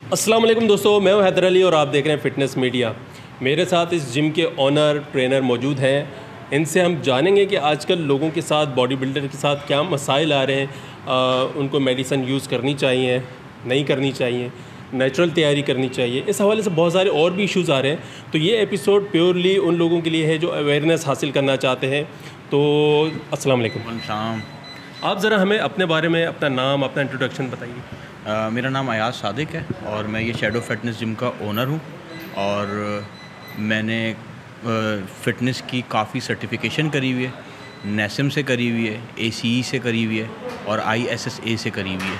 अस्सलाम वालेकुम दोस्तों, मैं हूं हैदर अली और आप देख रहे हैं फ़िटनेस मीडिया। मेरे साथ इस जिम के ओनर ट्रेनर मौजूद हैं। इनसे हम जानेंगे कि आजकल लोगों के साथ, बॉडी बिल्डर के साथ क्या मसाइल आ रहे हैं। उनको मेडिसिन यूज़ करनी चाहिए, नहीं करनी चाहिए, नेचुरल तैयारी करनी चाहिए। इस हवाले से बहुत सारे और भी इश्यूज़ आ रहे हैं। तो ये एपिसोड प्योरली उन लोगों के लिए है जो अवेयरनेस हासिल करना चाहते हैं। तो अस्सलाम वालेकुम। आप ज़रा हमें अपने बारे में अपना नाम, अपना इंट्रोडक्शन बताइए। मेरा नाम अयाज सादिक है और मैं ये शैडो फिटनेस जिम का ओनर हूँ। और मैंने फ़िटनेस की काफ़ी सर्टिफिकेशन करी हुई है। नेसिम से करी हुई है, ACE से करी हुई है और ISSA से करी हुई है।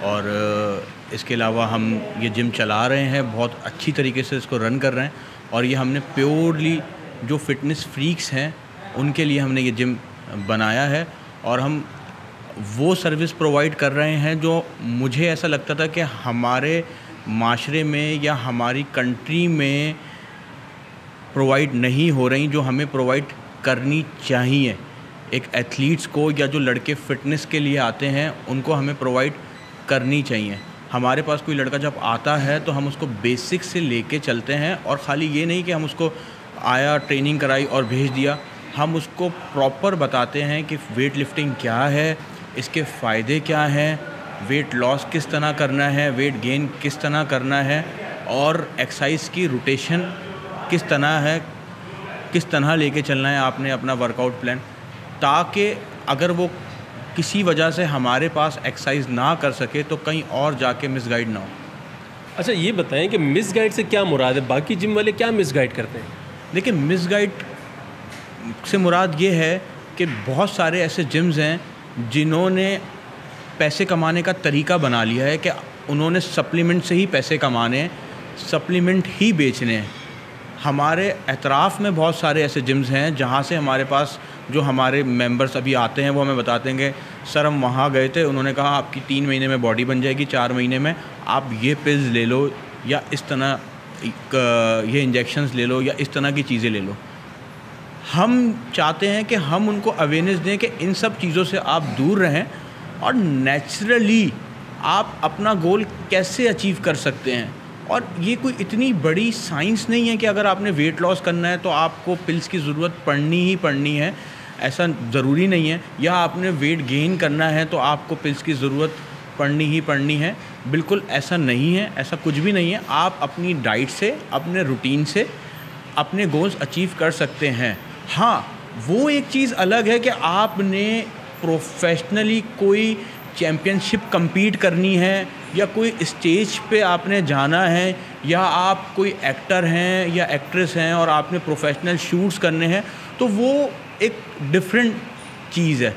और इसके अलावा हम ये जिम चला रहे हैं, बहुत अच्छी तरीके से इसको रन कर रहे हैं। और ये हमने प्योरली जो फ़िटनेस फ्रीक्स हैं उनके लिए हमने ये जिम बनाया है। और हम वो सर्विस प्रोवाइड कर रहे हैं जो मुझे ऐसा लगता था कि हमारे माशरे में या हमारी कंट्री में प्रोवाइड नहीं हो रही, जो हमें प्रोवाइड करनी चाहिए। एक एथलीट्स को या जो लड़के फ़िटनेस के लिए आते हैं उनको हमें प्रोवाइड करनी चाहिए। हमारे पास कोई लड़का जब आता है तो हम उसको बेसिक से लेके चलते हैं, और ख़ाली ये नहीं कि हम उसको आया, ट्रेनिंग कराई और भेज दिया। हम उसको प्रॉपर बताते हैं कि वेट लिफ्टिंग क्या है, इसके फ़ायदे क्या हैं, वेट लॉस किस तरह करना है, वेट गेन किस तरह करना है, और एक्सरसाइज की रोटेशन किस तरह है, किस तरह लेके चलना है आपने अपना वर्कआउट प्लान, ताकि अगर वो किसी वजह से हमारे पास एक्सरसाइज ना कर सके तो कहीं और जाके मिसगाइड ना हो। अच्छा, ये बताएं कि मिसगाइड से क्या मुराद है? बाकी जिम वाले क्या मिसगाइड करते हैं? देखिए, मिसगाइड से मुराद ये है कि बहुत सारे ऐसे जिम्स हैं जिन्होंने पैसे कमाने का तरीका बना लिया है कि उन्होंने सप्लीमेंट से ही पैसे कमाने हैं, सप्लीमेंट ही बेचने हैं। हमारे एतराफ़ में बहुत सारे ऐसे जिम्स हैं जहाँ से हमारे पास जो हमारे मेंबर्स अभी आते हैं वो हमें बताते हैं कि सर हम वहाँ गए थे, उन्होंने कहा आपकी 3 महीने में बॉडी बन जाएगी, 4 महीने में आप ये पिल्स ले लो या इस तरह ये इंजेक्शंस ले लो या इस तरह की चीज़ें ले लो। हम चाहते हैं कि हम उनको अवेयरनेस दें कि इन सब चीज़ों से आप दूर रहें और नेचुरली आप अपना गोल कैसे अचीव कर सकते हैं। और ये कोई इतनी बड़ी साइंस नहीं है कि अगर आपने वेट लॉस करना है तो आपको पिल्स की ज़रूरत पड़नी ही पड़नी है, ऐसा ज़रूरी नहीं है। या आपने वेट गेन करना है तो आपको पिल्स की ज़रूरत पड़नी ही पड़नी है, बिल्कुल ऐसा नहीं है, ऐसा कुछ भी नहीं है। आप अपनी डाइट से, अपने रूटीन से अपने गोल्स अचीव कर सकते हैं। हाँ, वो एक चीज़ अलग है कि आपने प्रोफेशनली कोई चैम्पियनशिप compete करनी है या कोई स्टेज पे आपने जाना है, या आप कोई एक्टर हैं या एक्ट्रेस हैं और आपने प्रोफेशनल शूट्स करने हैं, तो वो एक डिफरेंट चीज़ है।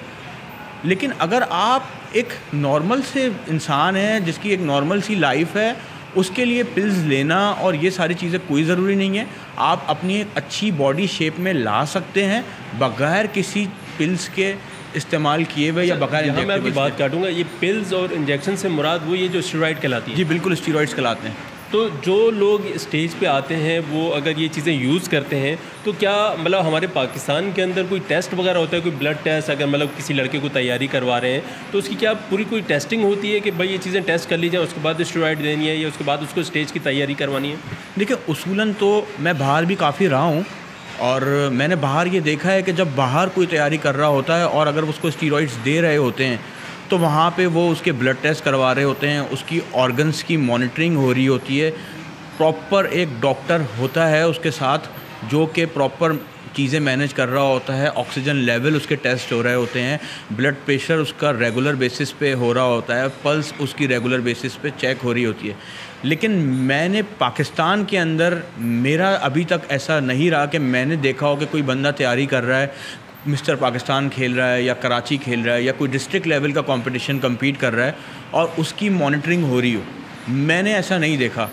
लेकिन अगर आप एक नॉर्मल से इंसान हैं जिसकी एक नॉर्मल सी लाइफ है, उसके लिए पिल्स लेना और ये सारी चीज़ें कोई ज़रूरी नहीं है। आप अपनी एक अच्छी बॉडी शेप में ला सकते हैं बग़ैर किसी पिल्स के इस्तेमाल किए हुए या बग़ैर इंजेक्शन। मैं आपकी बात काटूंगा। ये पिल्स और इंजेक्शन से मुराद वो ये जो स्टेरॉइड कहलाती है? जी बिल्कुल, स्टेरॉइड्स कहलाते हैं। तो जो लोग स्टेज पे आते हैं वो अगर ये चीज़ें यूज़ करते हैं तो क्या मतलब हमारे पाकिस्तान के अंदर कोई टेस्ट वगैरह होता है, कोई ब्लड टेस्ट? अगर मतलब किसी लड़के को तैयारी करवा रहे हैं तो उसकी क्या पूरी कोई टेस्टिंग होती है कि भाई ये चीज़ें टेस्ट कर ली जाए, उसके बाद स्टेरॉइड देनी है या उसके बाद उसको स्टेज की तैयारी करवानी है? देखिए, उसूलन तो मैं बाहर भी काफ़ी रहा हूँ और मैंने बाहर ये देखा है कि जब बाहर कोई तैयारी कर रहा होता है और अगर उसको स्टेरॉइड्स दे रहे होते हैं तो वहाँ पे वो उसके ब्लड टेस्ट करवा रहे होते हैं, उसकी ऑर्गन्स की मॉनिटरिंग हो रही होती है। प्रॉपर एक डॉक्टर होता है उसके साथ जो कि प्रॉपर चीज़ें मैनेज कर रहा होता है। ऑक्सीजन लेवल उसके टेस्ट हो रहे होते हैं, ब्लड प्रेशर उसका रेगुलर बेसिस पे हो रहा होता है, पल्स उसकी रेगुलर बेसिस पे चेक हो रही होती है। लेकिन मैंने पाकिस्तान के अंदर, मेरा अभी तक ऐसा नहीं रहा कि मैंने देखा हो कि कोई बंदा तैयारी कर रहा है, मिस्टर पाकिस्तान खेल रहा है या कराची खेल रहा है या कोई डिस्ट्रिक्ट लेवल का कंपटीशन compete कर रहा है और उसकी मॉनिटरिंग हो रही हो। मैंने ऐसा नहीं देखा।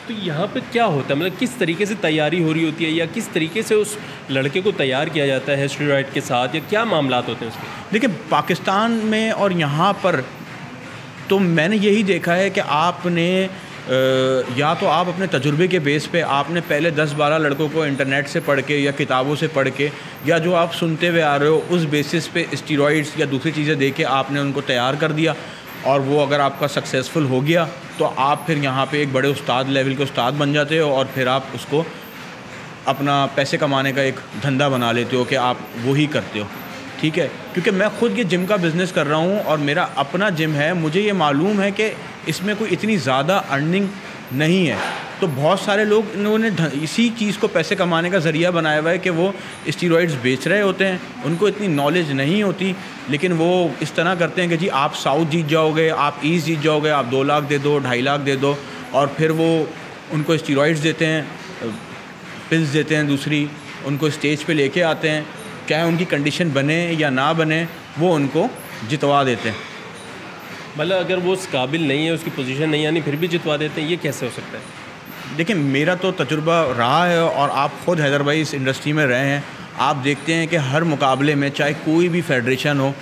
तो यहाँ पे क्या होता है, मतलब किस तरीके से तैयारी हो रही होती है या किस तरीके से उस लड़के को तैयार किया जाता है स्टेरॉइड के साथ, या क्या मामलात होते हैं उसके? देखिए, पाकिस्तान में और यहाँ पर तो मैंने यही देखा है कि आपने या तो आप अपने तजुर्बे के बेस पे आपने पहले 10-12 लड़कों को इंटरनेट से पढ़ के या किताबों से पढ़ के या जो आप सुनते हुए आ रहे हो उस बेसिस पे स्टीरॉइड्स या दूसरी चीज़ें दे के आपने उनको तैयार कर दिया। और वो अगर आपका सक्सेसफुल हो गया तो आप फिर यहाँ पे एक बड़े उस्ताद लेवल के उस्ताद बन जाते हो और फिर आप उसको अपना पैसे कमाने का एक धंधा बना लेते हो कि आप वही करते हो, ठीक है। क्योंकि मैं खुद ये जिम का बिज़नेस कर रहा हूँ और मेरा अपना जिम है, मुझे ये मालूम है कि इसमें कोई इतनी ज़्यादा अर्निंग नहीं है। तो बहुत सारे लोग इन्होंने इसी चीज़ को पैसे कमाने का ज़रिया बनाया हुआ है कि वो स्टीरॉइड्स बेच रहे होते हैं, उनको इतनी नॉलेज नहीं होती, लेकिन वो इस तरह करते हैं कि जी आप साउथ जीत जाओगे, आप ईस्ट जीत जाओगे, आप 2 लाख दे दो, 2.5 लाख दे दो, और फिर वो उनको स्टीरॉइड्स देते हैं, पिल्स देते हैं दूसरी, उनको स्टेज पे लेके आते हैं, चाहे उनकी कंडीशन बने या ना बने वो उनको जितवा देते हैं। मतलब अगर वो उस काबिल नहीं है, उसकी पोजीशन नहीं आनी, फिर भी जितवा देते हैं, ये कैसे हो सकता है? देखिए मेरा तो तजुर्बा रहा है और आप ख़ुद हैदर भाई इस इंडस्ट्री में रहे हैं, आप देखते हैं कि हर मुकाबले में चाहे कोई भी फेडरेशन हो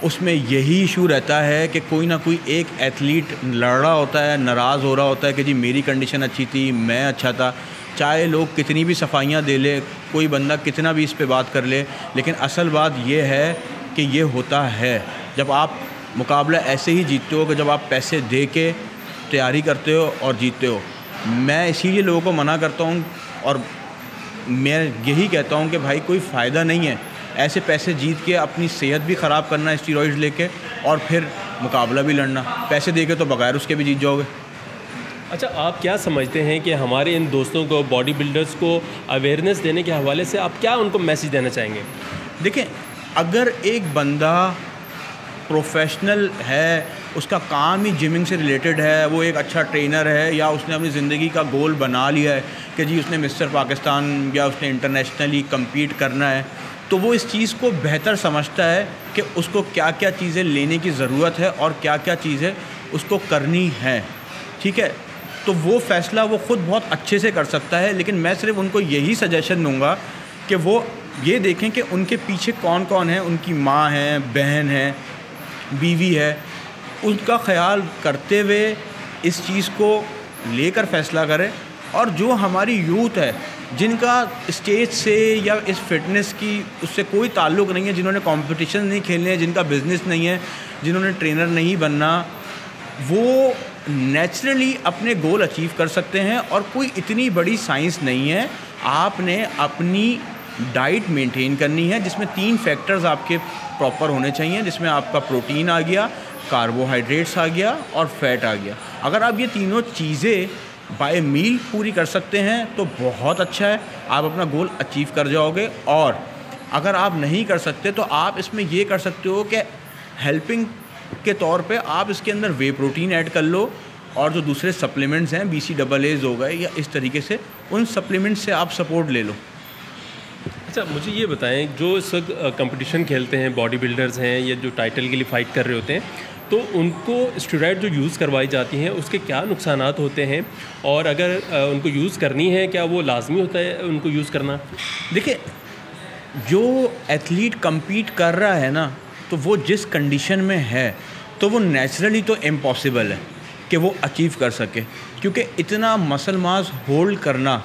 उसमें यही इशू रहता है कि कोई ना कोई एक एथलीट लड़ रहा होता है, नाराज़ हो रहा होता है कि जी मेरी कंडीशन अच्छी थी, मैं अच्छा था। चाहे लोग कितनी भी सफाइयाँ दे ले, कोई बंदा कितना भी इस पे बात कर ले, लेकिन असल बात ये है कि ये होता है जब आप मुकाबला ऐसे ही जीतते हो कि जब आप पैसे दे के तैयारी करते हो और जीतते हो। मैं इसीलिए लोगों को मना करता हूँ और मैं यही कहता हूँ कि भाई कोई फ़ायदा नहीं है ऐसे पैसे जीत के अपनी सेहत भी ख़राब करना स्टीरॉइड्स लेके और फिर मुकाबला भी लड़ना। पैसे दे के तो बगैर उसके भी जीत जाओगे। अच्छा, आप क्या समझते हैं कि हमारे इन दोस्तों को, बॉडी बिल्डर्स को अवेयरनेस देने के हवाले से आप क्या उनको मैसेज देना चाहेंगे? देखिए, अगर एक बंदा प्रोफेशनल है, उसका काम ही जिमिंग से रिलेटेड है, वो एक अच्छा ट्रेनर है या उसने अपनी ज़िंदगी का गोल बना लिया है कि जी उसने मिस्टर पाकिस्तान या उसने इंटरनेशनली कम्पीट करना है, तो वो इस चीज़ को बेहतर समझता है कि उसको क्या क्या चीज़ें लेने की ज़रूरत है और क्या क्या चीज़ें उसको करनी है, ठीक है। तो वो फ़ैसला वो ख़ुद बहुत अच्छे से कर सकता है, लेकिन मैं सिर्फ उनको यही सजेशन दूंगा कि वो ये देखें कि उनके पीछे कौन कौन है, उनकी माँ है, बहन है, बीवी है, उनका ख्याल करते हुए इस चीज़ को लेकर फ़ैसला करें। और जो हमारी यूथ है जिनका स्टेज से या इस फिटनेस की उससे कोई ताल्लुक़ नहीं है, जिन्होंने कंपटीशन नहीं खेलने हैं, जिनका बिज़नेस नहीं है, जिन्होंने ट्रेनर नहीं बनना, वो नेचुरली अपने गोल अचीव कर सकते हैं। और कोई इतनी बड़ी साइंस नहीं है, आपने अपनी डाइट मेंटेन करनी है जिसमें 3 फैक्टर्स आपके प्रॉपर होने चाहिए, जिसमें आपका प्रोटीन आ गया, कार्बोहाइड्रेट्स आ गया और फैट आ गया। अगर आप ये तीनों चीज़ें बाय मील पूरी कर सकते हैं तो बहुत अच्छा है, आप अपना गोल अचीव कर जाओगे। और अगर आप नहीं कर सकते तो आप इसमें ये कर सकते हो कि हेल्पिंग के तौर पे आप इसके अंदर वे प्रोटीन ऐड कर लो और जो दूसरे सप्लीमेंट्स हैं BCAAs हो गए या इस तरीके से उन सप्लीमेंट्स से आप सपोर्ट ले लो। अच्छा, मुझे ये बताएं, जो इस वक्त कंपटीशन खेलते हैं, बॉडी बिल्डर्स हैं या जो टाइटल के लिए फ़ाइट कर रहे होते हैं, तो उनको स्टेरॉइड जो यूज़ करवाई जाती हैं उसके क्या नुकसानात होते हैं, और अगर उनको यूज़ करनी है क्या वो लाजमी होता है उनको यूज़ करना? देखिए, जो एथलीट कम्पीट कर रहा है ना, तो वो जिस कंडीशन में है तो वो नेचुरली तो इम्पॉसिबल है कि वो अचीव कर सके, क्योंकि इतना मसल मास होल्ड करना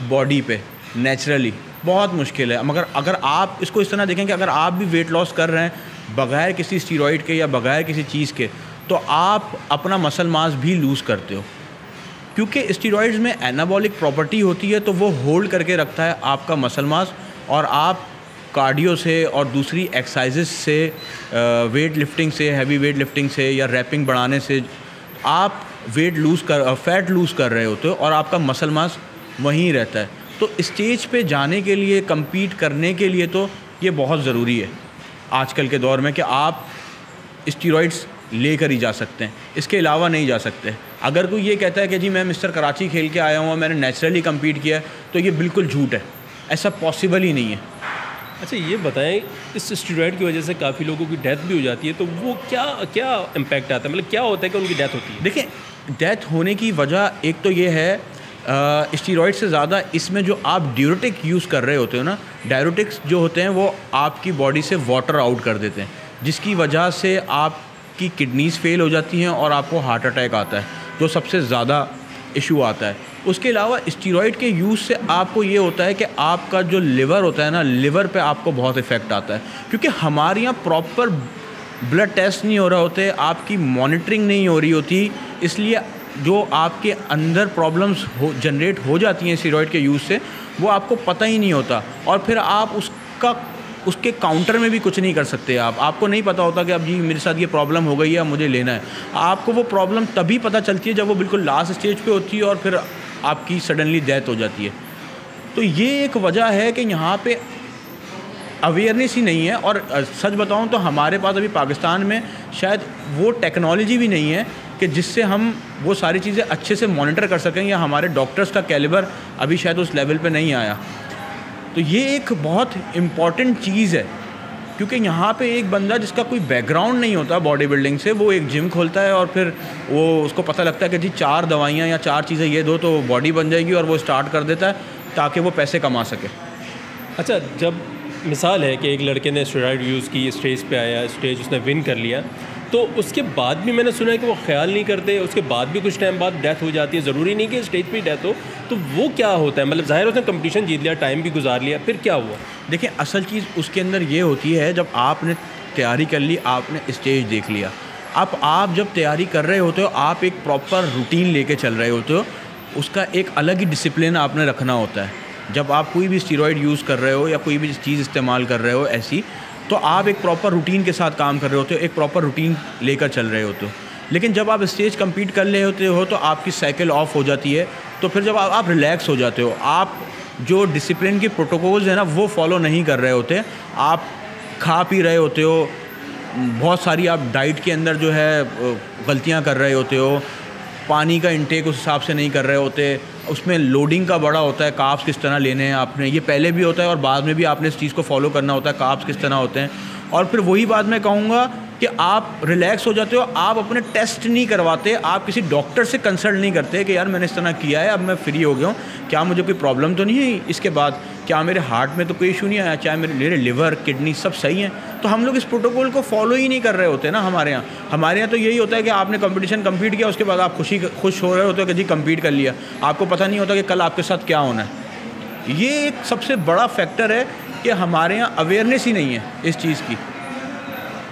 बॉडी पे नेचुरली बहुत मुश्किल है। मगर अगर आप इसको इस तरह देखें कि अगर आप भी वेट लॉस कर रहे हैं बग़ैर किसी स्टीरॉइड के या बग़ैर किसी चीज़ के, तो आप अपना मसल मास भी लूज़ करते हो, क्योंकि स्टीरॉइड्स में एनाबॉलिक प्रॉपर्टी होती है, तो वो होल्ड करके रखता है आपका मसल मास। और आप कार्डियो से और दूसरी एक्सरसाइजेस से, वेट लिफ्टिंग से, हैवी वेट लिफ्टिंग से या रैपिंग बढ़ाने से आप फैट लूज़ कर रहे होते हो और आपका मसल मास वहीं रहता है। तो स्टेज पे जाने के लिए, कम्पीट करने के लिए तो ये बहुत ज़रूरी है आजकल के दौर में कि आप स्टीरॉइड्स लेकर ही जा सकते हैं, इसके अलावा नहीं जा सकते। अगर कोई ये कहता है कि जी मैं मिस्टर कराची खेल के आया हूँ और मैंने नेचुरली कम्पीट किया है, तो ये बिल्कुल झूठ है, ऐसा पॉसिबल ही नहीं है। अच्छा, ये बताएं, इस स्टेरॉइड की वजह से काफ़ी लोगों की डेथ भी हो जाती है, तो वो क्या इम्पैक्ट आता है, मतलब क्या होता है कि उनकी डेथ होती है? देखिए, डेथ होने की वजह एक तो ये है, स्टीरॉइड से ज़्यादा इसमें जो आप डाययूरेटिक यूज़ कर रहे होते हो ना, डाययूरेटिक्स जो होते हैं वो आपकी बॉडी से वाटर आउट कर देते हैं, जिसकी वजह से आपकी किडनीज़ फेल हो जाती हैं और आपको हार्ट अटैक आता है, जो सबसे ज़्यादा इशू आता है। उसके अलावा स्टीरॉइड के यूज़ से आपको ये होता है कि आपका जो लिवर होता है ना, लिवर पे आपको बहुत इफ़ेक्ट आता है, क्योंकि हमारे यहाँ प्रॉपर ब्लड टेस्ट नहीं हो रहे होते, आपकी मॉनिटरिंग नहीं हो रही होती, इसलिए जो आपके अंदर प्रॉब्लम्स जनरेट हो जाती हैं स्टेरॉइड के यूज़ से, वो आपको पता ही नहीं होता, और फिर आप उसके काउंटर में भी कुछ नहीं कर सकते। आपको नहीं पता होता कि अब जी मेरे साथ ये प्रॉब्लम हो गई है, मुझे लेना है। आपको वो प्रॉब्लम तभी पता चलती है जब वो बिल्कुल लास्ट स्टेज पे होती है और फिर आपकी सडनली डेथ हो जाती है। तो ये एक वजह है कि यहाँ पे अवेयरनेस ही नहीं है। और सच बताऊँ तो हमारे पास अभी पाकिस्तान में शायद वो टेक्नोलॉजी भी नहीं है कि जिससे हम वो सारी चीज़ें अच्छे से मॉनिटर कर सकें, या हमारे डॉक्टर्स का कैलिबर अभी शायद उस लेवल पे नहीं आया। तो ये एक बहुत इम्पॉर्टेंट चीज़ है, क्योंकि यहाँ पे एक बंदा जिसका कोई बैकग्राउंड नहीं होता बॉडी बिल्डिंग से, वो एक जिम खोलता है और फिर वो उसको पता लगता है कि जी 4 दवाइयाँ या 4 चीज़ें ये दो तो बॉडी बन जाएगी, और वो स्टार्ट कर देता है ताकि वो पैसे कमा सके। अच्छा, जब मिसाल है कि एक लड़के ने स्टेरॉइड यूज़ की, स्टेज पे आया, स्टेज उसने विन कर लिया, तो उसके बाद भी मैंने सुना है कि वो ख्याल नहीं करते, उसके बाद भी कुछ टाइम बाद डेथ हो जाती है। ज़रूरी नहीं कि स्टेज पे डेथ हो, तो वो क्या होता है? मतलब ज़ाहिर उसने कंपटीशन जीत लिया, टाइम भी गुजार लिया, फिर क्या हुआ? देखिए, असल चीज़ उसके अंदर ये होती है, जब आपने तैयारी कर ली, आपने स्टेज देख लिया, अब आप जब तैयारी कर रहे होते हो, आप एक प्रॉपर रूटीन लेके चल रहे होते हो, उसका एक अलग ही डिसिप्लिन आपने रखना होता है। जब आप कोई भी स्टेरॉइड यूज़ कर रहे हो या कोई भी चीज़ इस्तेमाल कर रहे हो ऐसी, तो आप एक प्रॉपर रूटीन के साथ काम कर रहे होते हो, एक प्रॉपर रूटीन लेकर चल रहे होते हो। लेकिन जब आप स्टेज कम्पीट कर रहे होते हो तो आपकी साइकिल ऑफ हो जाती है, तो फिर जब आप रिलैक्स हो जाते हो, आप जो डिसिप्लिन के प्रोटोकॉल्स हैं ना वो फॉलो नहीं कर रहे होते, आप खा पी रहे होते हो, बहुत सारी आप डाइट के अंदर जो है गलतियाँ कर रहे होते हो, पानी का इंटेक उस हिसाब से नहीं कर रहे होते, उसमें लोडिंग का बड़ा होता है, कार्ब्स किस तरह लेने हैं आपने, ये पहले भी होता है और बाद में भी आपने इस चीज़ को फॉलो करना होता है, कार्ब्स किस तरह होते हैं। और फिर वही बात मैं कहूँगा कि आप रिलैक्स हो जाते हो, आप अपने टेस्ट नहीं करवाते, आप किसी डॉक्टर से कंसल्ट नहीं करते कि यार मैंने इस तरह किया है, अब मैं फ्री हो गया हूँ, क्या मुझे कोई प्रॉब्लम तो नहीं है इसके बाद, क्या मेरे हार्ट में तो कोई इशू नहीं आया, चाहे मेरे लिवर किडनी सब सही हैं। तो हम लोग इस प्रोटोकॉल को फॉलो ही नहीं कर रहे होते ना। हमारे यहाँ तो यही होता है कि आपने कंपटीशन कम्पीट किया, उसके बाद आप खुश हो रहे होते हो कि जी कम्पीट कर लिया, आपको पता नहीं होता कि कल आपके साथ क्या होना है। ये एक सबसे बड़ा फैक्टर है कि हमारे यहाँ अवेयरनेस ही नहीं है इस चीज़ की।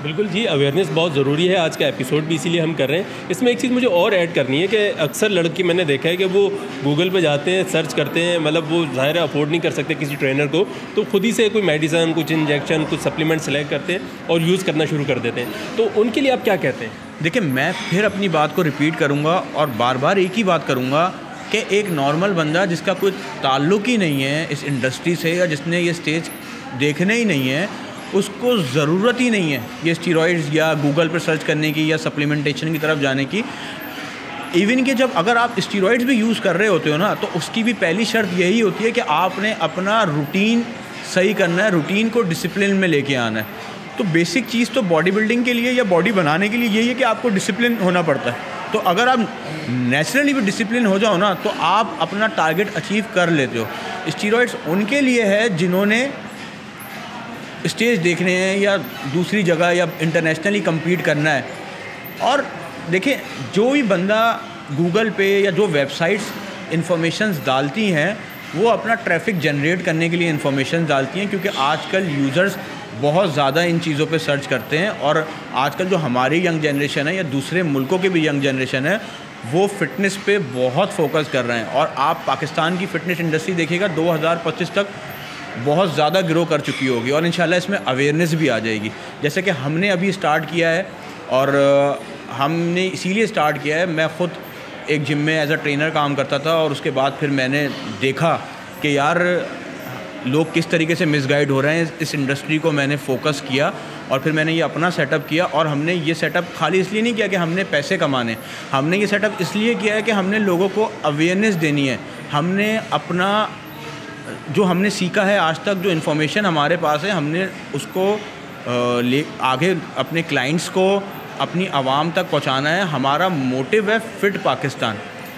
बिल्कुल जी, अवेयरनेस बहुत ज़रूरी है, आज का एपिसोड भी इसीलिए हम कर रहे हैं। इसमें एक चीज़ मुझे और ऐड करनी है कि अक्सर लड़की मैंने देखा है कि वो गूगल पे जाते हैं, सर्च करते हैं, मतलब वो ज़ाहिर है अफोर्ड नहीं कर सकते किसी ट्रेनर को, तो खुद ही से कोई मेडिसन, कुछ इंजेक्शन, कुछ सप्लीमेंट सेलेक्ट करते हैं और यूज़ करना शुरू कर देते हैं। तो उनके लिए आप क्या कहते हैं? देखिए, मैं फिर अपनी बात को रिपीट करूँगा और बार बार एक ही बात करूँगा कि एक नॉर्मल बंदा जिसका कोई ताल्लुक़ ही नहीं है इस इंडस्ट्री से, या जिसने ये स्टेज देखने ही नहीं है, उसको ज़रूरत ही नहीं है ये स्टेरॉइड्स या गूगल पर सर्च करने की या सप्लीमेंटेशन की तरफ जाने की। इवन कि जब अगर आप स्टेरॉइड्स भी यूज़ कर रहे होते हो ना, तो उसकी भी पहली शर्त यही होती है कि आपने अपना रूटीन सही करना है, रूटीन को डिसिप्लिन में लेके आना है। तो बेसिक चीज़ तो बॉडी बिल्डिंग के लिए या बॉडी बनाने के लिए यही है कि आपको डिसिप्लिन होना पड़ता है। तो अगर आप नेचुरली भी डिसिप्लिन हो जाओ ना, तो आप अपना टारगेट अचीव कर लेते हो। स्टेरॉइड्स उनके लिए है जिन्होंने स्टेज देखने हैं या दूसरी जगह या इंटरनेशनली कम्पीट करना है। और देखिए, जो भी बंदा गूगल पे या जो वेबसाइट्स इन्फॉर्मेशंस डालती हैं, वो अपना ट्रैफिक जनरेट करने के लिए इन्फॉर्मेशन डालती हैं, क्योंकि आजकल यूज़र्स बहुत ज़्यादा इन चीज़ों पे सर्च करते हैं। और आजकल जो हमारी यंग जनरेशन है या दूसरे मुल्कों की भी यंग जनरेशन है, वो फ़िटनेस पे बहुत फोकस कर रहे हैं। और आप पाकिस्तान की फ़िटनेस इंडस्ट्री देखिएगा 2025 तक बहुत ज़्यादा ग्रो कर चुकी होगी, और इंशाल्लाह इसमें अवेयरनेस भी आ जाएगी। जैसे कि हमने अभी स्टार्ट किया है, और हमने इसीलिए स्टार्ट किया है, मैं ख़ुद एक जिम में एज अ ट्रेनर काम करता था, और उसके बाद फिर मैंने देखा कि यार लोग किस तरीके से मिसगाइड हो रहे हैं। इस इंडस्ट्री को मैंने फोकस किया और फिर मैंने ये अपना सेटअप किया। और हमने ये सेटअप खाली इसलिए नहीं किया कि हमने पैसे कमाने, हमने ये सेटअप इसलिए किया है कि हमने लोगों को अवेयरनेस देनी है। हमने अपना जो हमने सीखा है आज तक, जो इन्फॉर्मेशन हमारे पास है, हमने उसको ले आगे अपने क्लाइंट्स को, अपनी आवाम तक पहुंचाना है। हमारा मोटिव है फिट पाकिस्तान।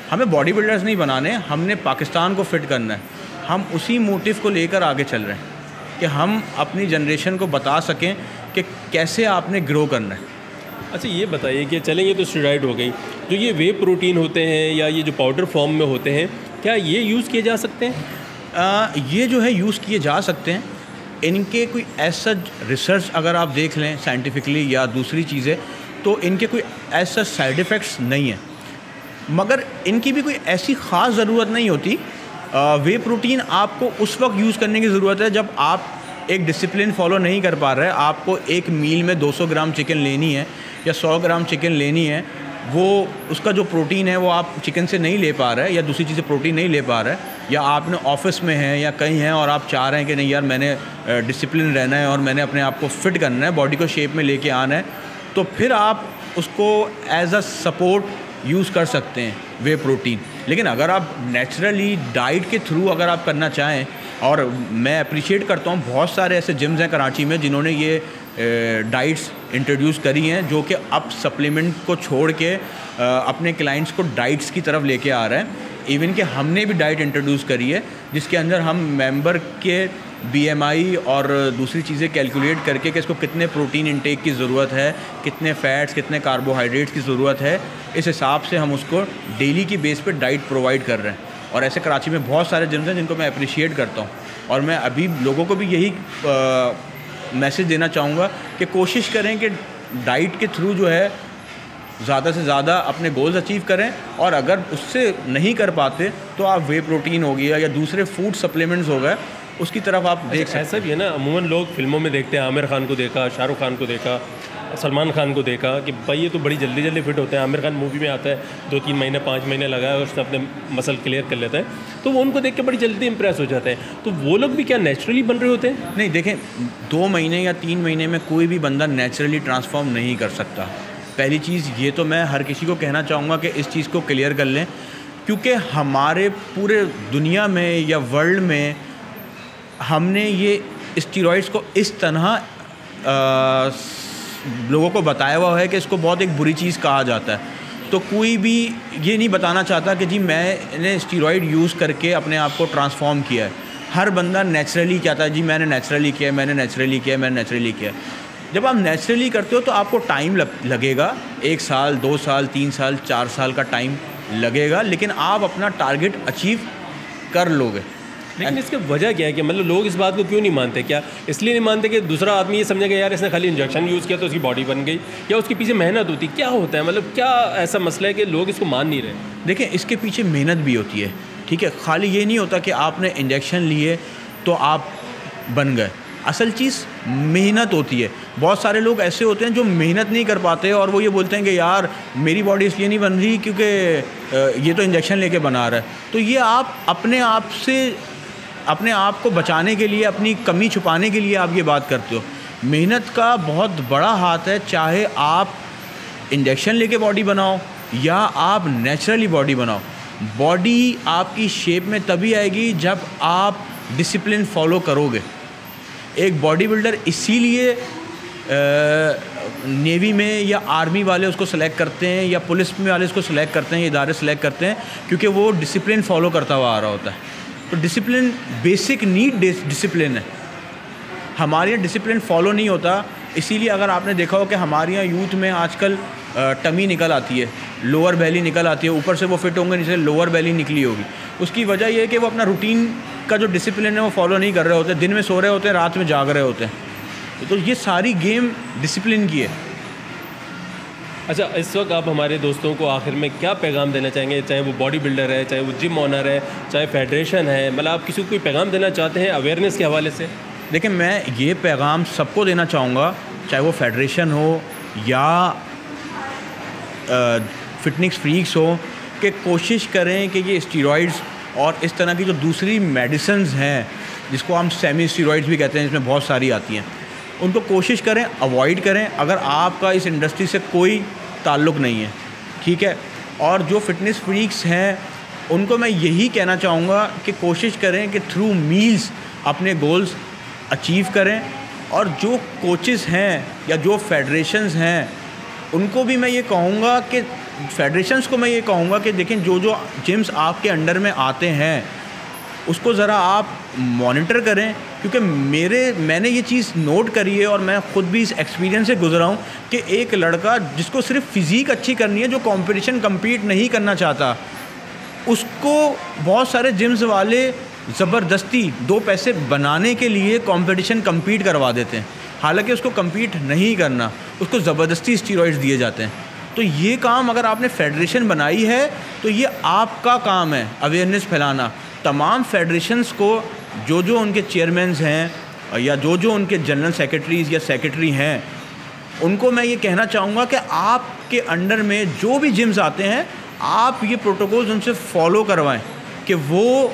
हमें बॉडी बिल्डर्स नहीं बनाने, हमने पाकिस्तान को फिट करना है। हम उसी मोटिव को लेकर आगे चल रहे हैं कि हम अपनी जनरेशन को बता सकें कि कैसे आपने ग्रो करना है। अच्छा, ये बताइए कि चलें, ये तो स्टेरॉइड हो गई, जो ये वे प्रोटीन होते हैं या ये जो पाउडर फॉर्म में होते हैं, क्या ये यूज़ किए जा सकते हैं? ये जो है यूज़ किए जा सकते हैं, इनके कोई ऐसा रिसर्च अगर आप देख लें साइंटिफिकली या दूसरी चीज़ें, तो इनके कोई ऐसा साइड इफ़ेक्ट्स नहीं है, मगर इनकी भी कोई ऐसी ख़ास ज़रूरत नहीं होती। वे प्रोटीन आपको उस वक्त यूज़ करने की ज़रूरत है जब आप एक डिसिप्लिन फॉलो नहीं कर पा रहे। आपको एक मील में 200 ग्राम चिकन लेनी है या 100 ग्राम चिकन लेनी है, वो उसका जो प्रोटीन है वो आप चिकन से नहीं ले पा रहे, या दूसरी चीज़ें प्रोटीन नहीं ले पा रहे, या आपने ऑफिस में हैं या कहीं हैं और आप चाह रहे हैं कि नहीं यार मैंने डिसिप्लिन रहना है और मैंने अपने आप को फिट करना है, बॉडी को शेप में लेके आना है, तो फिर आप उसको एज अ सपोर्ट यूज़ कर सकते हैं वे प्रोटीन। लेकिन अगर आप नेचुरली डाइट के थ्रू अगर आप करना चाहें, और मैं अप्रिशिएट करता हूँ बहुत सारे ऐसे जिम्स हैं कराची में जिन्होंने ये डाइट्स इंट्रोड्यूस करी हैं, जो कि अब सप्लीमेंट को छोड़ के अपने क्लाइंट्स को डाइट्स की तरफ लेके आ रहे हैं। इवन कि हमने भी डाइट इंट्रोड्यूस करी है जिसके अंदर हम मेंबर के BMI और दूसरी चीज़ें कैलकुलेट करके कि इसको कितने प्रोटीन इंटेक की ज़रूरत है, कितने फ़ैट्स, कितने कार्बोहाइड्रेट्स की ज़रूरत है, इस हिसाब से हम उसको डेली की बेस पे डाइट प्रोवाइड कर रहे हैं। और ऐसे कराची में बहुत सारे जिम्स हैं जिनको मैं अप्रिशिएट करता हूँ, और मैं अभी लोगों को भी यही मैसेज देना चाहूँगा कि कोशिश करें कि डाइट के थ्रू जो है ज़्यादा से ज़्यादा अपने गोल्स अचीव करें, और अगर उससे नहीं कर पाते तो आप वे प्रोटीन हो गया या दूसरे फूड सप्लीमेंट्स हो गए, उसकी तरफ आप देख सकते हैं। ऐसा भी है ना, अमूमन लोग फिल्मों में देखते हैं, आमिर खान को देखा, शाहरुख खान को देखा, सलमान खान को देखा कि भाई ये तो बड़ी जल्दी जल्दी फिट होते हैं। आमिर खान मूवी में आता है 2-3 महीने 5 महीने लगाया और उसने अपने मसल क्लियर कर लेता है, तो वो उनको देख के बड़ी जल्दी इंप्रेस हो जाते हैं। तो वो लोग भी क्या नेचुरली बन रहे होते हैं? नहीं, देखें 2 महीने या 3 महीने में कोई भी बंदा नेचुरली ट्रांसफॉर्म नहीं कर सकता। पहली चीज़ ये तो मैं हर किसी को कहना चाहूँगा कि इस चीज़ को क्लियर कर लें, क्योंकि हमारे पूरे दुनिया में या वर्ल्ड में हमने ये स्टीरॉइड्स को इस तरह लोगों को बताया हुआ है कि इसको बहुत एक बुरी चीज़ कहा जाता है। तो कोई भी ये नहीं बताना चाहता कि जी मैंने स्टीरॉइड यूज़ करके अपने आप को ट्रांसफॉर्म किया है। हर बंदा नेचुरली कहता है जी मैंने नेचुरली किया, मैंने नेचुरली किया, मैंने नेचुरली किया। जब आप नेचुरली करते हो तो आपको टाइम लगेगा, 1 साल, 2 साल, 3 साल, 4 साल का टाइम लगेगा, लेकिन आप अपना टारगेट अचीव कर लोगे। लेकिन इसकी वजह क्या है कि मतलब लोग इस बात को क्यों नहीं मानते? क्या इसलिए नहीं मानते कि दूसरा आदमी ये समझेगा यार इसने खाली इंजेक्शन यूज़ किया तो उसकी बॉडी बन गई, या उसके पीछे मेहनत होती? क्या होता है, मतलब क्या ऐसा मसला है कि लोग इसको मान नहीं रहे? देखिए, इसके पीछे मेहनत भी होती है, ठीक है। खाली ये नहीं होता कि आपने इंजेक्शन लिए तो आप बन गए। असल चीज़ मेहनत होती है। बहुत सारे लोग ऐसे होते हैं जो मेहनत नहीं कर पाते और वो ये बोलते हैं कि यार मेरी बॉडी इसलिए नहीं बन रही क्योंकि ये तो इंजेक्शन लेके बना रहा है। तो ये आप अपने आप को बचाने के लिए, अपनी कमी छुपाने के लिए आप ये बात करते हो। मेहनत का बहुत बड़ा हाथ है, चाहे आप इंजेक्शन लेके बॉडी बनाओ या आप नेचुरली बॉडी बनाओ। बॉडी आपकी शेप में तभी आएगी जब आप डिसिप्लिन फॉलो करोगे। एक बॉडी बिल्डर इसीलिए नेवी में या आर्मी वाले उसको सेलेक्ट करते हैं या पुलिस में वाले उसको सेलेक्ट करते हैं, ये इदारे सेलेक्ट करते हैं क्योंकि वो डिसिप्लिन फॉलो करता हुआ आ रहा होता है। तो डिसिप्लिन बेसिक नीड डिसिप्लिन है। हमारे यहाँ डिसिप्लिन फॉलो नहीं होता, इसीलिए अगर आपने देखा हो कि हमारे यहाँ यूथ में आजकल टमी निकल आती है, लोअर बेली निकल आती है, ऊपर से वो फिट होंगे, नीचे लोअर बेली निकली होगी। उसकी वजह ये है कि वो अपना रूटीन का जो डिसिप्लिन है वो फॉलो नहीं कर रहे होते। दिन में सो रहे होते हैं, रात में जाग रहे होते हैं। तो ये सारी गेम डिसिप्लिन की है। अच्छा, इस वक्त आप हमारे दोस्तों को आखिर में क्या पैगाम देना चाहेंगे, चाहे वो बॉडी बिल्डर है, चाहे वो जिम ओनर है, चाहे फेडरेशन है, मतलब आप किसी को कोई पैगाम देना चाहते हैं अवेयरनेस के हवाले से? देखिए, मैं ये पैगाम सबको देना चाहूँगा, चाहे वो फेडरेशन हो या फिटनेस फ्रीक्स हो, कि कोशिश करें कि ये स्टीरॉइड्स और इस तरह की जो दूसरी मेडिसिन्स हैं जिसको हम सेमी स्टीरॉइड्स भी कहते हैं, जिसमें बहुत सारी आती हैं, उनको कोशिश करें अवॉइड करें अगर आपका इस इंडस्ट्री से कोई ताल्लुक़ नहीं है, ठीक है। और जो फिटनेस फ्रीक्स हैं उनको मैं यही कहना चाहूँगा कि कोशिश करें कि थ्रू मील्स अपने गोल्स अचीव करें। और जो कोचेस हैं या जो फेडरेशंस हैं उनको भी मैं ये कहूँगा कि फेडरेशंस को मैं ये कहूँगा कि देखें, जो जो जिम्स आपके अंडर में आते हैं उसको ज़रा आप मॉनिटर करें, क्योंकि मैंने ये चीज़ नोट करी है और मैं ख़ुद भी इस एक्सपीरियंस से गुजरा हूँ कि एक लड़का जिसको सिर्फ फ़िज़ीक अच्छी करनी है, जो कंपटीशन कम्पीट नहीं करना चाहता, उसको बहुत सारे जिम्स वाले ज़बरदस्ती 2 पैसे बनाने के लिए कंपटीशन कम्पीट करवा देते हैं, हालांकि उसको कम्पीट नहीं करना, उसको ज़बरदस्ती स्टीरॉइड्स दिए जाते हैं। तो ये काम अगर आपने फेडरेशन बनाई है तो ये आपका काम है अवेयरनेस फैलाना। तमाम फेडरेशंस को जो उनके चेयरमैन्स हैं या जो उनके जनरल सेक्रेटरीज़ या सेक्रेटरी हैं, उनको मैं ये कहना चाहूँगा कि आपके अंडर में जो भी जिम्स आते हैं, आप ये प्रोटोकॉल्स उनसे फॉलो करवाएं कि वो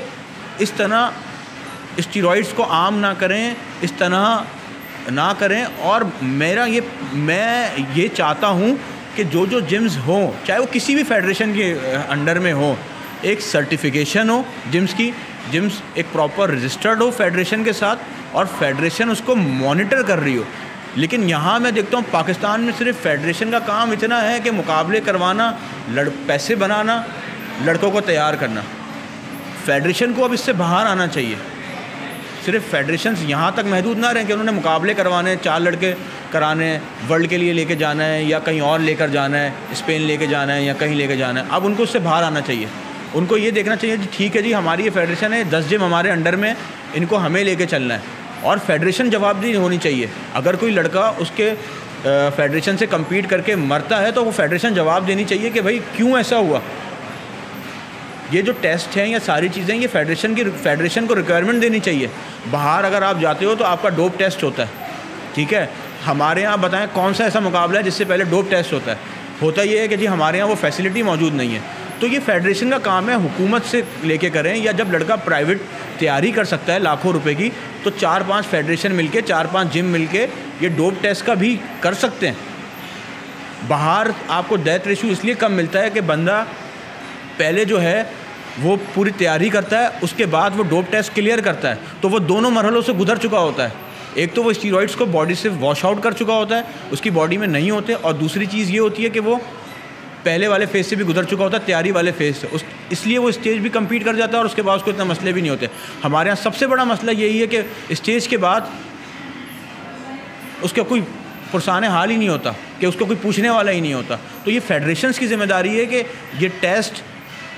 इस तरह स्टीरॉइड्स को आम ना करें, इस तरह ना करें। और मैं ये चाहता हूँ कि जो जिम्स हों, चाहे वो किसी भी फेडरेशन के अंडर में हो, एक सर्टिफिकेशन हो जिम्स एक प्रॉपर रजिस्टर्ड हो फेडरेशन के साथ, और फेडरेशन उसको मॉनिटर कर रही हो। लेकिन यहाँ मैं देखता हूँ पाकिस्तान में सिर्फ फेडरेशन का काम इतना है कि मुकाबले करवाना, पैसे बनाना, लड़कों को तैयार करना। फेडरेशन को अब इससे बाहर आना चाहिए। सिर्फ फेडरेशंस यहाँ तक महदूद ना रहें कि उन्होंने मुकाबले करवाने, 4 लड़के कराने, वर्ल्ड के लिए लेके जाना है या कहीं और लेकर जाना है, स्पेन लेके जाना है या कहीं लेके जाना है। अब उनको उससे बाहर आना चाहिए। उनको ये देखना चाहिए जी ठीक है जी, हमारी ये फेडरेशन है, 10 जिम हमारे अंडर में, इनको हमें लेके चलना है। और फेडरेशन जवाबदेही होनी चाहिए। अगर कोई लड़का उसके फेडरेशन से कम्पीट करके मरता है तो वो फेडरेशन जवाब देनी चाहिए कि भाई क्यों ऐसा हुआ। ये जो टेस्ट हैं या सारी चीज़ें, ये फेडरेशन को रिक्वायरमेंट देनी चाहिए। बाहर अगर आप जाते हो तो आपका डोप टेस्ट होता है, ठीक है। हमारे यहाँ बताएं कौन सा ऐसा मुकाबला है जिससे पहले डोप टेस्ट होता ये है कि जी हमारे यहाँ वो फैसिलिटी मौजूद नहीं है। तो ये फेडरेशन का काम है, हुकूमत से लेके करें, या जब लड़का प्राइवेट तैयारी कर सकता है लाखों रुपए की, तो 4-5 फेडरेशन मिलके, 4-5 जिम मिलके ये डोप टेस्ट का भी कर सकते हैं। बाहर आपको डेथ रेशियो इसलिए कम मिलता है कि बंदा पहले जो है वो पूरी तैयारी करता है, उसके बाद वो डोप टेस्ट क्लियर करता है, तो वो दोनों मरहलों से गुजर चुका होता है। एक तो वो स्टीरॉइड्स को बॉडी से वॉश आउट कर चुका होता है, उसकी बॉडी में नहीं होते, और दूसरी चीज़ ये होती है कि वो पहले वाले फेज से भी गुजर चुका होता है, तैयारी वाले फेज से, इसलिए वो स्टेज भी कम्पीट कर जाता है और उसके बाद उसको इतना मसले भी नहीं होते। हमारे यहाँ सबसे बड़ा मसला यही है कि स्टेज के बाद उसका कोई पुरसाने हाल ही नहीं होता, कि उसको कोई पूछने वाला ही नहीं होता। तो ये फेडरेशंस की जिम्मेदारी है कि ये टेस्ट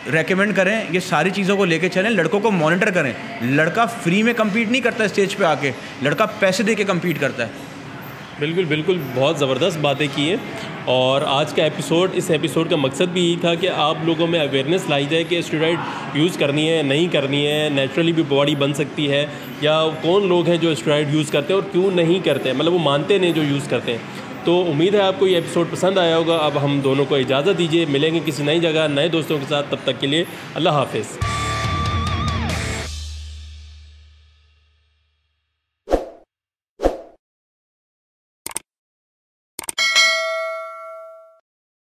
रेकमेंड करें, ये सारी चीज़ों को लेके चलें, लड़कों को मॉनिटर करें। लड़का फ्री में कम्पीट नहीं करता स्टेज पे आके, लड़का पैसे दे के कम्पीट करता है। बिल्कुल बहुत ज़बरदस्त बातें की हैं। और आज का इस एपिसोड का मकसद भी यही था कि आप लोगों में अवेयरनेस लाई जाए कि स्टेरॉइड यूज़ करनी है, नहीं करनी है, नेचुरली भी बॉडी बन सकती है, या कौन लोग हैं जो स्टेरॉइड यूज़ करते हैं और क्यों नहीं करते हैं, मतलब वो मानते नहीं जो यूज़ करते हैं। तो उम्मीद है आपको ये एपिसोड पसंद आया होगा। अब हम दोनों को इजाज़त दीजिए, मिलेंगे किसी नई जगह नए दोस्तों के साथ। तब तक के लिए अल्लाह हाफ़िज़।